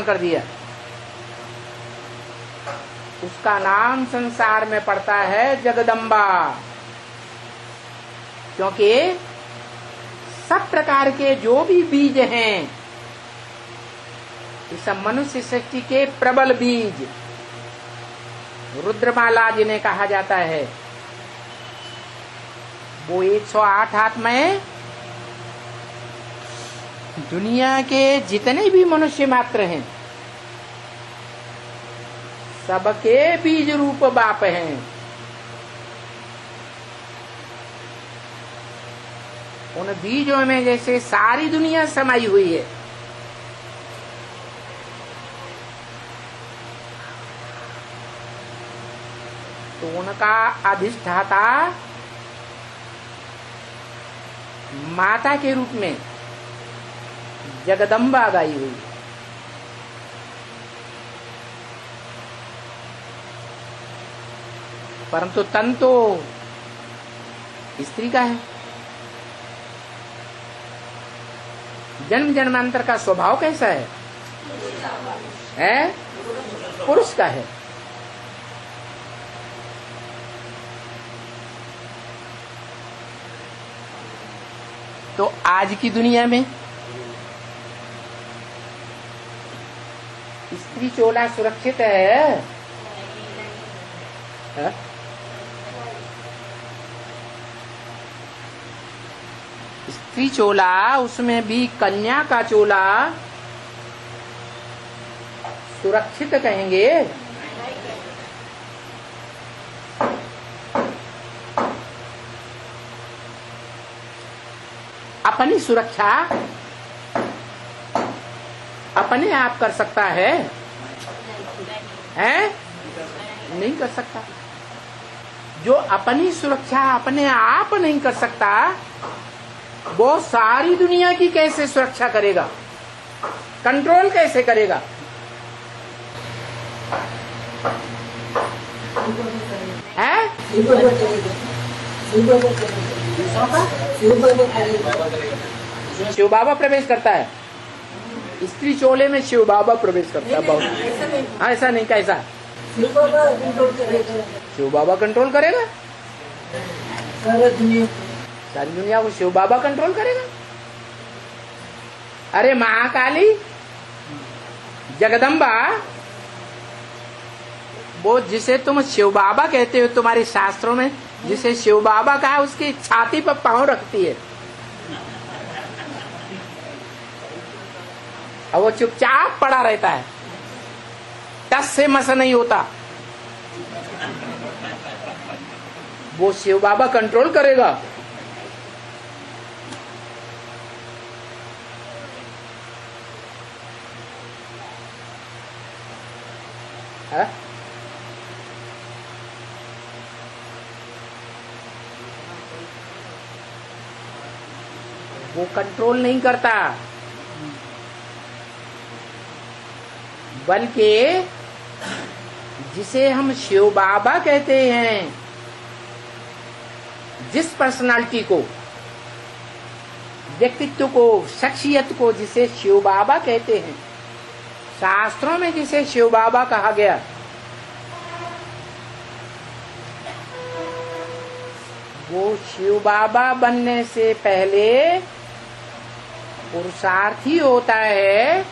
कर दिया, उसका नाम संसार में पड़ता है जगदम्बा। क्योंकि सब प्रकार के जो भी बीज हैं, इस मनुष्य सृष्टि के प्रबल बीज रुद्रमाला जिन्हें कहा जाता है, वो 108 हाथ में दुनिया के जितने भी मनुष्य मात्र हैं, सबके बीज रूप बाप हैं। उन बीजों में जैसे सारी दुनिया समाई हुई है, तो उनका अधिष्ठाता माता के रूप में जगदम्बा गाई हुई है। परंतु तन तो स्त्री का है। जन्म जन्मांतर का स्वभाव कैसा है? पुरुष का है। तो आज की दुनिया में स्त्री चोला सुरक्षित है? स्त्री चोला, उसमें भी कन्या का चोला सुरक्षित कहेंगे? अपनी सुरक्षा अपने आप कर सकता है? नहीं कर सकता। जो अपनी सुरक्षा अपने आप नहीं कर सकता, वो सारी दुनिया की कैसे सुरक्षा करेगा? कंट्रोल कैसे करेगा? शिव बाबा प्रवेश करता है स्त्री चोले में, शिव बाबा प्रवेश करता है। बहुत ऐसा नहीं, कैसा? शिव बाबा कंट्रोल करेगा सारी दुनिया को, शिव बाबा कंट्रोल करेगा। अरे महाकाली जगदम्बा, वो जिसे तुम शिव बाबा कहते हो, तुम्हारे शास्त्रों में जिसे शिव बाबा कहा, उसकी छाती पर पांव रखती है और वो चुपचाप पड़ा रहता है, टस से मस नहीं होता। वो शिव बाबा कंट्रोल करेगा? है? वो कंट्रोल नहीं करता, बल्कि जिसे हम शिव बाबा कहते हैं, जिस पर्सनालिटी को, व्यक्तित्व को, शख्सियत को जिसे शिव बाबा कहते हैं, शास्त्रों में जिसे शिव बाबा कहा गया, वो शिव बाबा बनने से पहले पुरुषार्थी होता है,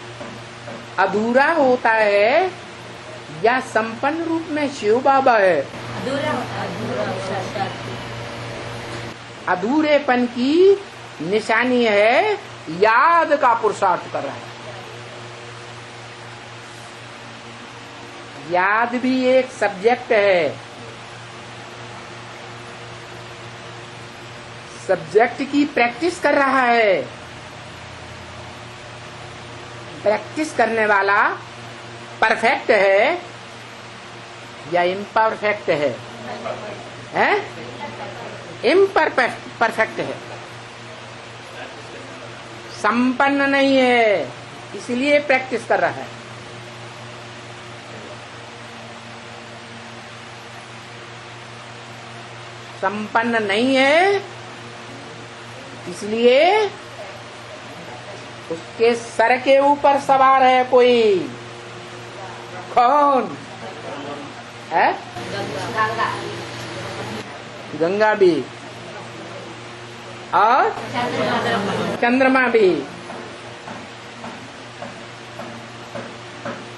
अधूरा होता है, या संपन्न रूप में शिव बाबा है? अधूरेपन की निशानी है, याद का पुरुषार्थ कर रहा है। याद भी एक सब्जेक्ट है, सब्जेक्ट की प्रैक्टिस कर रहा है। प्रैक्टिस करने वाला परफेक्ट है या इम्परफेक्ट है? परफेक्ट है, संपन्न नहीं है, इसलिए प्रैक्टिस कर रहा है। संपन्न नहीं है, इसलिए उसके सर के ऊपर सवार है कोई। कौन है? गंगा भी और चंद्रमा भी।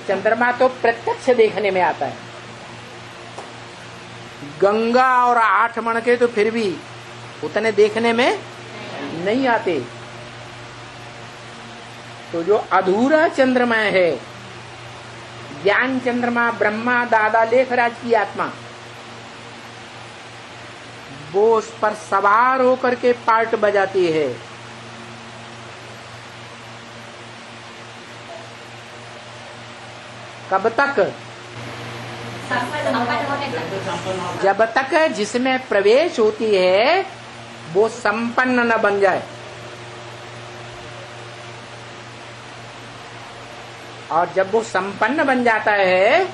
चंद्रमा तो प्रत्यक्ष देखने में आता है, गंगा और 8 मणके तो फिर भी उतने देखने में नहीं आते। तो जो अधूरा चंद्रमा है, ज्ञान चंद्रमा, ब्रह्मा दादा लेखराज की आत्मा, वो उस पर सवार होकर के पार्ट बजाती है। कब तक? जब तक जिसमें प्रवेश होती है वो संपन्न न बन जाए। और जब वो संपन्न बन जाता है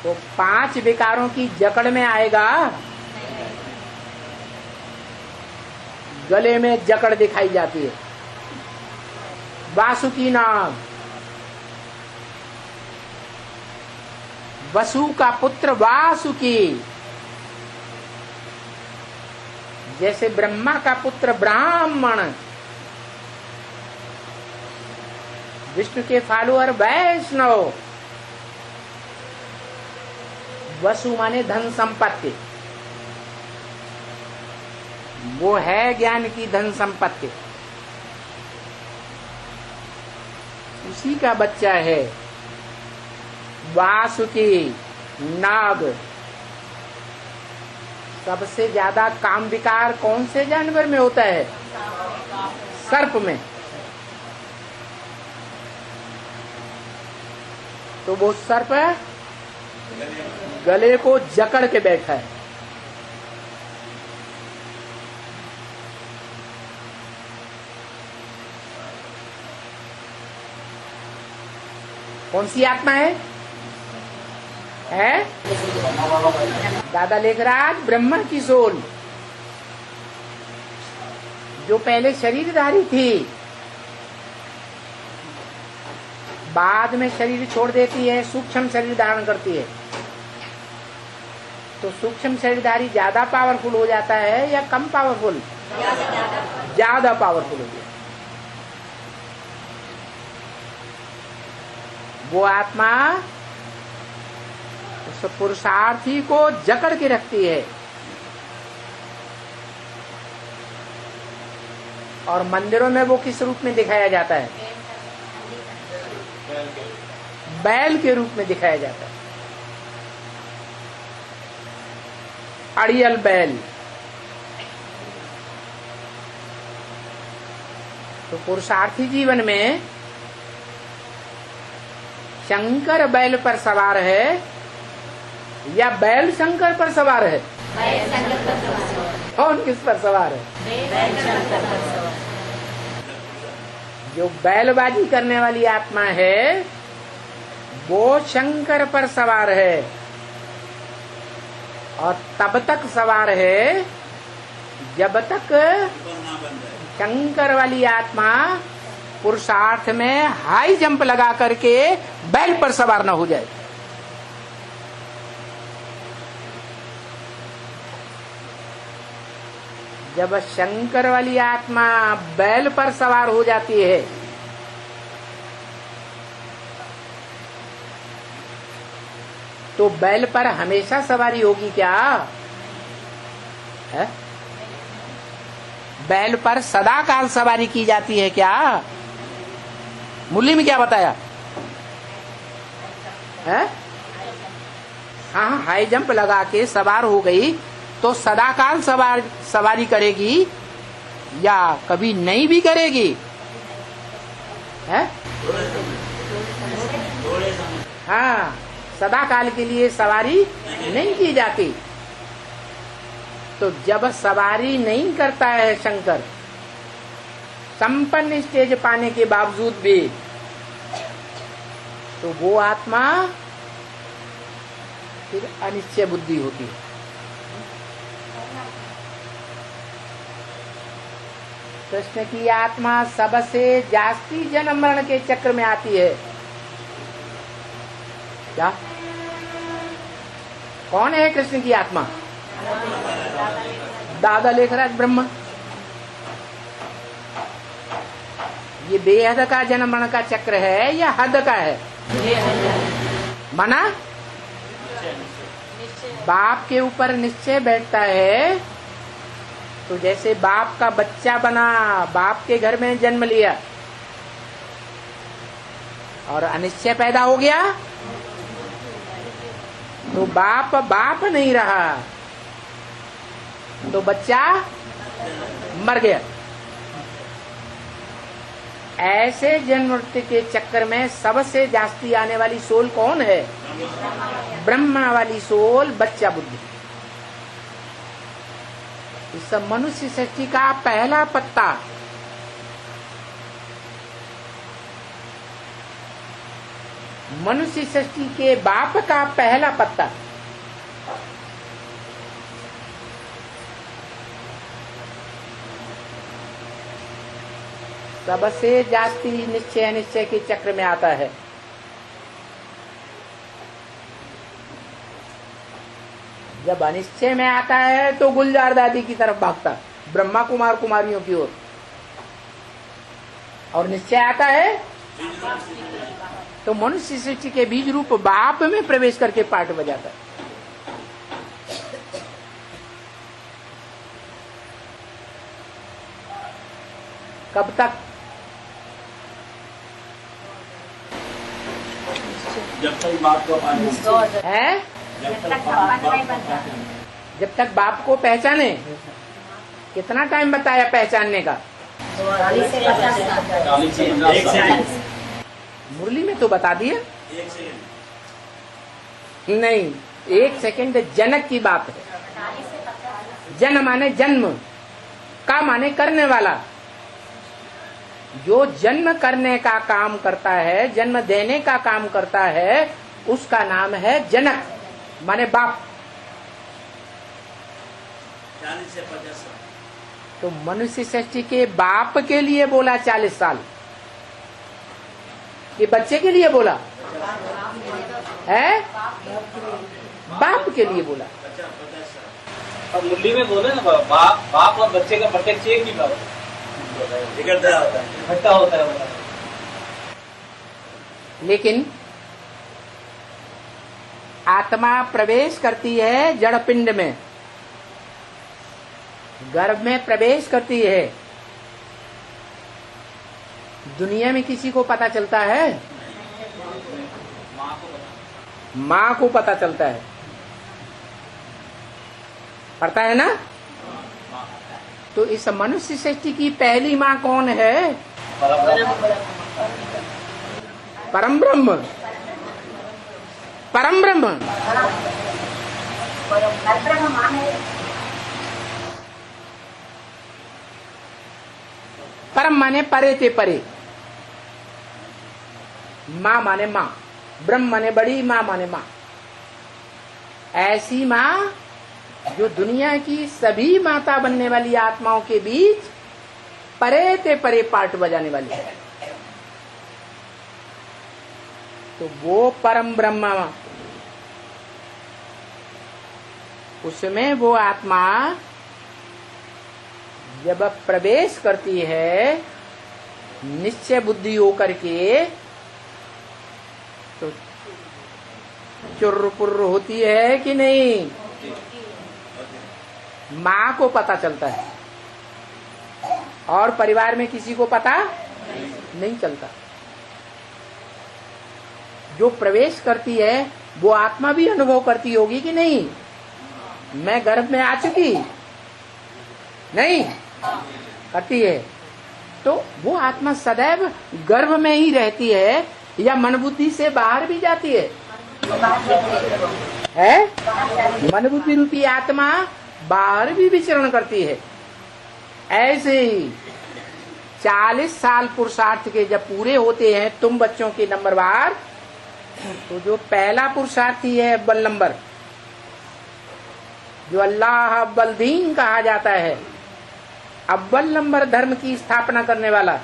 तो 5 विकारों की जकड़ में आएगा। गले में जकड़ दिखाई जाती है, वासुकी नाग, वसु का पुत्र वासुकी, जैसे ब्रह्मा का पुत्र ब्राह्मण, विष्णु के फॉलोअर वैष्णव। वसु माने धन संपत्ति, वो है ज्ञान की धन संपत्ति, उसी का बच्चा है वासुकी नाग। सबसे ज्यादा काम विकार कौन से जानवर में होता है? सर्प में। तो वो सर्प गले को जकड़ के बैठा है। कौन सी आत्मा है? दादा लेखराज ब्रह्मा की सोल, जो पहले शरीरधारी थी, बाद में शरीर छोड़ देती है, सूक्ष्म शरीर धारण करती है। तो सूक्ष्म शरीरधारी ज्यादा पावरफुल हो जाता है या कम पावरफुल? ज्यादा पावरफुल हो गया। वो आत्मा उस पुरुषार्थी को जकड़ के रखती है। और मंदिरों में वो किस रूप में दिखाया जाता है? बैल के रूप में दिखाया जाता है। अड़ियल बैल। तो पुरुषार्थी जीवन में शंकर बैल पर सवार है या बैल शंकर पर सवार है? कौन किस पर सवार है? जो बैलबाजी करने वाली आत्मा है वो शंकर पर सवार है, और तब तक सवार है जब तक शंकर वाली आत्मा पुरुषार्थ में हाई जंप लगा करके बैल पर सवार न हो जाए। जब शंकर वाली आत्मा बैल पर सवार हो जाती है तो बैल पर हमेशा सवारी होगी क्या? है? बैल पर सदा काल सवारी की जाती है क्या? मुरली में क्या बताया है? हाँ, हाई जंप लगा के सवार हो गई तो सदा काल सवारी करेगी या कभी नहीं भी करेगी? है? हाँ, सदा काल के लिए सवारी नहीं की जाती। तो जब सवारी नहीं करता है शंकर, संपन्न स्टेज पाने के बावजूद भी, तो वो आत्मा फिर अनिश्चय बुद्धि होती है। कृष्ण की आत्मा सबसे जास्ती जन्म मरण के चक्र में आती है। क्या? कौन है कृष्ण की आत्मा? दादा लेखराज ब्रह्मा। ये बेहद का जन्म मरण का चक्र है या हद का है? माना बाप के ऊपर निश्चय बैठता है, तो जैसे बाप का बच्चा बना, बाप के घर में जन्म लिया और अनिश्चय पैदा हो गया, तो बाप बाप नहीं रहा, तो बच्चा मर गया। ऐसे जन्म मृत्यु के चक्कर में सबसे जास्ती आने वाली सोल कौन है? ब्रह्मा वाली सोल, बच्चा बुद्धि। इस मनुष्य सृष्टि का पहला पत्ता मनुष्य सृष्टि के बाप का पहला पत्ता सबसे जास्ती निश्चय अनिश्चय के चक्र में आता है। जब अनिश्चय में आता है तो गुलजार दादी की तरफ भागता, ब्रह्मा कुमार कुमारियों की ओर, और निश्चय आता है तो मनुष्य सृष्टि के बीज रूप बाप में प्रवेश करके पाठ बजाता है। कब तक? जब तक बाप को है, जब तक बाप को पहचाने। कितना टाइम बताया पहचानने का? मुरली में तो बता दिया। नहीं, 1 सेकंड जनक की बात है। जन माने जन्म, का माने करने वाला। जो जन्म करने का काम करता है, जन्म देने का काम करता है, उसका नाम है जनक, माने बाप। 40 से 50 साल। तो मनुष्य सृष्टि के बाप के लिए बोला 40 साल, ये बच्चे के लिए बोला है? बाप के लिए बोला। अब मुरली में बोले ना, बाप और बच्चे का प्रत्यक्ष एक ही बात इकट्ठा होता है। लेकिन आत्मा प्रवेश करती है जड़ पिंड में, गर्भ में प्रवेश करती है। दुनिया में किसी को पता चलता है? माँ को पता चलता है। पढ़ता है ना? तो इस मनुष्य सृष्टि की पहली माँ कौन है? परम ब्रह्म। परम ब्रह्म परम माने परे ते परे, माँ माने माँ, ब्रह्म माने बड़ी, माँ माने माँ। ऐसी माँ जो दुनिया की सभी माता बनने वाली आत्माओं के बीच परे ते परे पाठ बजाने वाली है। तो वो परम ब्रह्म, उसमें वो आत्मा जब प्रवेश करती है निश्चय बुद्धि होकर के, तो चुर्र पुर्र होती है कि नहीं? माँ को पता चलता है और परिवार में किसी को पता नहीं चलता। जो प्रवेश करती है वो आत्मा भी अनुभव करती होगी कि नहीं? मैं गर्भ में आ चुकी नहीं करती है, तो वो आत्मा सदैव गर्भ में ही रहती है या मन बुद्धि से बाहर भी जाती है? मन बुद्धि रूपी आत्मा बाहर भी विचरण करती है। ऐसे ही 40 साल पुरुषार्थ के जब पूरे होते हैं तुम बच्चों के नंबरवार, तो जो पहला पुरुषार्थी है अव्वल नंबर, जो अल्लाह अव्वल दीन कहा जाता है, अव्वल नंबर धर्म की स्थापना करने वाला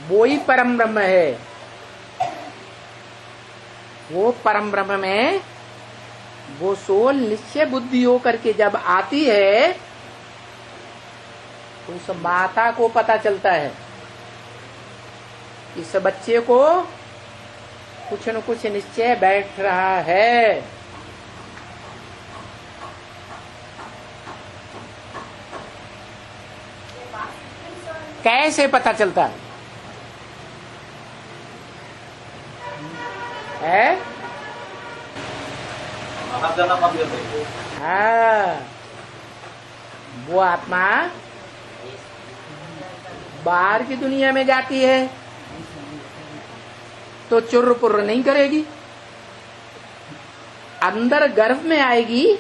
वो ही परम ब्रह्म है। वो परम ब्रह्म में वो सोल निश्चय बुद्धि होकर के जब आती है तो उस माता को पता चलता है इस बच्चे को कुछ न कुछ निश्चय बैठ रहा है। कैसे पता चलता है? महाजन मंदिर से हाँ, वो आत्मा बाहर की दुनिया में जाती है तो चुर्र पुर्र नहीं करेगी, अंदर गर्भ में आएगी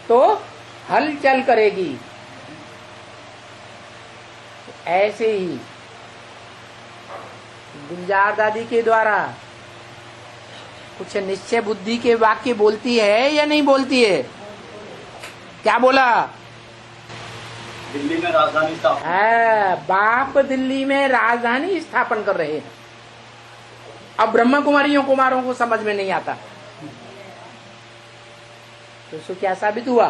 तो हलचल करेगी। ऐसे ही गुलजार दादी के द्वारा कुछ निश्चय बुद्धि के वाक्य बोलती है या नहीं बोलती है? क्या बोला? दिल्ली में राजधानी स्थापना। है, बाप दिल्ली में राजधानी स्थापन कर रहे हैं। अब ब्रह्मा कुमारियों कुमारों को समझ में नहीं आता तो इसको क्या साबित हुआ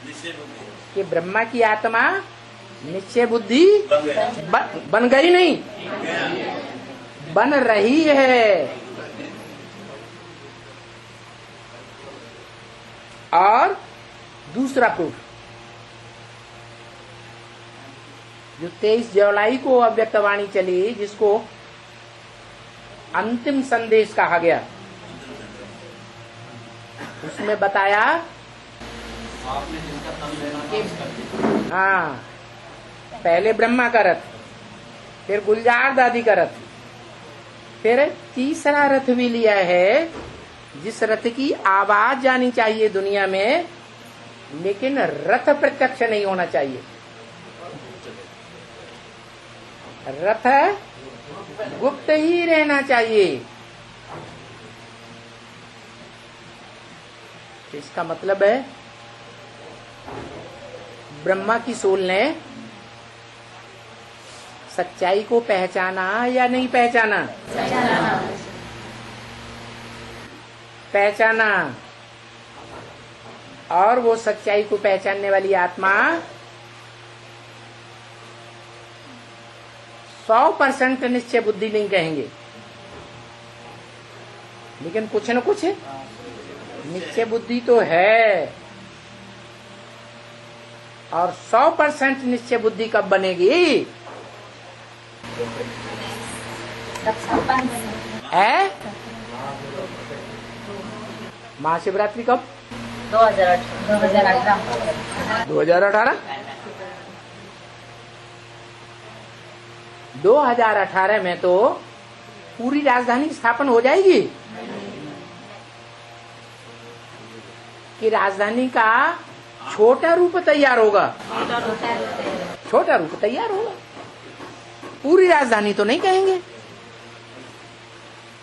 निश्चय बुद्धि कि ब्रह्मा की आत्मा निश्चय बुद्धि बन गया। बन गई नहीं, बन रही है। और दूसरा प्रूफ जो 23 जुलाई को अव्यक्तवाणी चली, जिसको अंतिम संदेश कहा गया, उसमें बताया आपने जिसका तन लेना था उसका दिया। हाँ, पहले ब्रह्मा का रथ, फिर गुलजार दादी का रथ, फिर तीसरा रथ भी लिया है जिस रथ की आवाज जानी चाहिए दुनिया में, लेकिन रथ प्रत्यक्ष नहीं होना चाहिए। रथ गुप्त ही रहना चाहिए। इसका मतलब है ब्रह्मा की सोल ने सच्चाई को पहचाना या नहीं पहचाना? पहचाना। और वो सच्चाई को पहचानने वाली आत्मा 100% निश्चय बुद्धि नहीं कहेंगे, लेकिन कुछ न कुछ निश्चय बुद्धि तो है। और 100% निश्चय बुद्धि कब बनेगी? है महाशिवरात्रि कब? 2018 2018 में तो पूरी राजधानी स्थापन हो जाएगी कि राजधानी का छोटा रूप तैयार होगा? छोटा रूप तैयार होगा, पूरी राजधानी तो नहीं कहेंगे।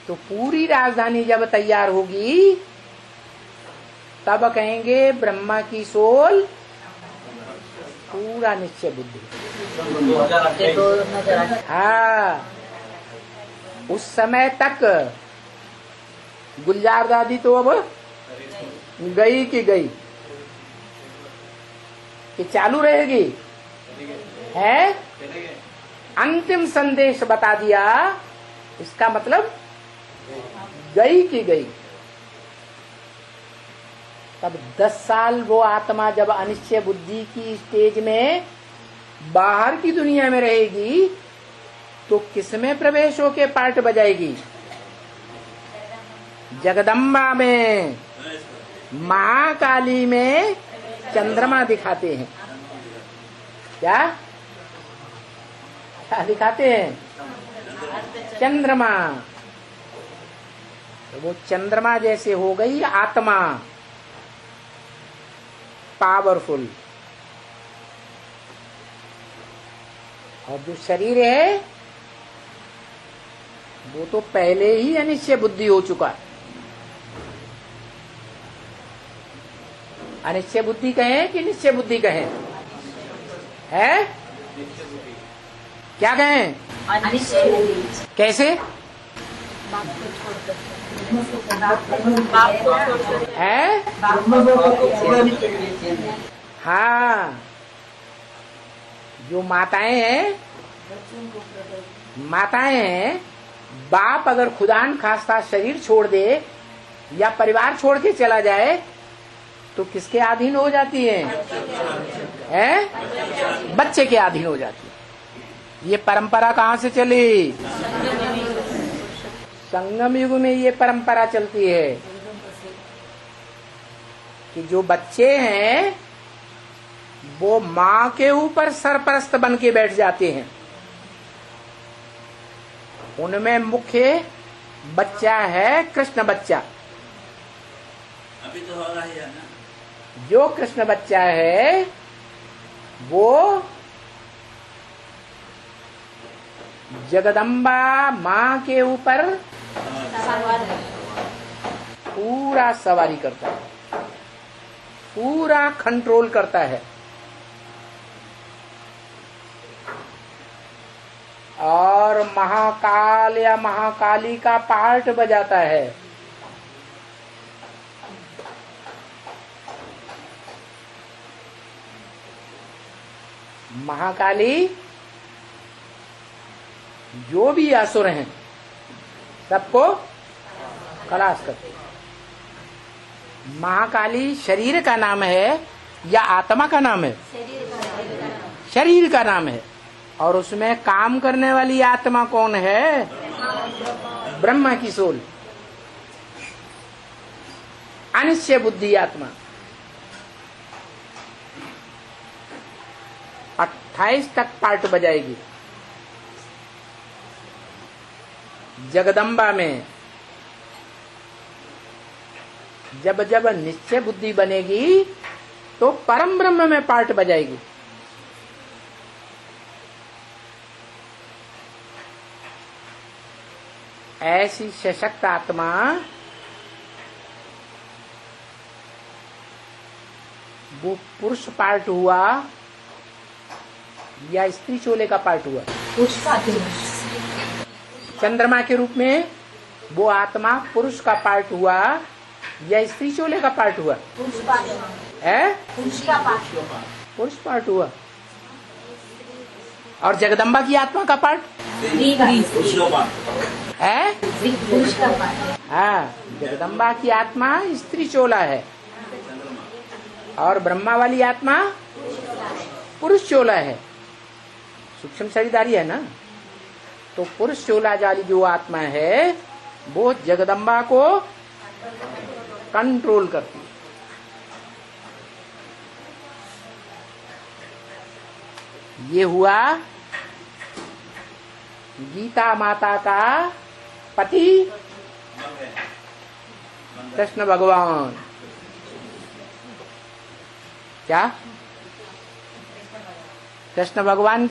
तो पूरी राजधानी जब तैयार होगी तब कहेंगे ब्रह्मा की सोल पूरा निश्चय बुद्धि। 2028 हाँ, उस समय तक गुलजार दादी तो अब गई कि गई कि चालू रहेगी? है, अंतिम संदेश बता दिया, इसका मतलब गई कि गई। तब 10 साल वो आत्मा जब अनिश्चय बुद्धि की स्टेज में बाहर की दुनिया में रहेगी तो किसमें प्रवेश होके पार्ट बजाएगी? जगदम्बा में, महाकाली में चंद्रमा दिखाते हैं। क्या क्या दिखाते हैं? चंद्रमा। तो वो चंद्रमा जैसे हो गई आत्मा, पावरफुल। और जो शरीर है वो तो पहले ही अनिश्चय बुद्धि हो चुका है। अनिश्चय बुद्धि कहें कि निश्चय बुद्धि कहें? है क्या कहें? अनिश्चय बुद्धि। कैसे है? हाँ, जो माताएं हैं, बाप अगर खुदान खास्ता शरीर छोड़ दे या परिवार छोड़ के चला जाए तो किसके अधीन हो जाती है? बच्चे के अधीन हो जाती है। ये परंपरा कहाँ से चली? संगम युग में ये परंपरा चलती है कि जो बच्चे हैं वो माँ के ऊपर सरपरस्त बन के बैठ जाते हैं। उनमें मुख्य बच्चा है कृष्ण बच्चा। अभी तो हो रहा है ना। जो कृष्ण बच्चा है वो जगदम्बा माँ के ऊपर पूरा सवारी करता है, पूरा कंट्रोल करता है और महाकाल या महाकाली का पार्ट बजाता है। महाकाली जो भी असुर हैं सबको खलास करती है। महाकाली शरीर का नाम है या आत्मा का नाम है? शरीर का नाम है। और उसमें काम करने वाली आत्मा कौन है? ब्रह्मा की सोल, अनिश्चय बुद्धि आत्मा। 28 तक पार्ट बजाएगी। जगदम्बा में जब जब निश्चय बुद्धि बनेगी तो परम ब्रह्म में पार्ट बजाएगी। ऐसी सशक्त आत्मा वो पुरुष पार्ट हुआ या स्त्री चोले का पार्ट हुआ? चंद्रमा के रूप में वो आत्मा पुरुष का पार्ट हुआ या स्त्री चोले का पार्ट हुआ? है पुरुष पार्ट हुआ। और जगदम्बा की आत्मा का पार्ट है? हाँ, जगदम्बा की आत्मा स्त्री चोला है और ब्रह्मा वाली आत्मा पुरुष चोला है। सूक्ष्म शरीरधारी है ना, तो पुरुष चोला वाली जो आत्मा है वो जगदम्बा को कंट्रोल करती है। ये हुआ गीता माता का पति कृष्ण भगवान। क्या कृष्ण भगवान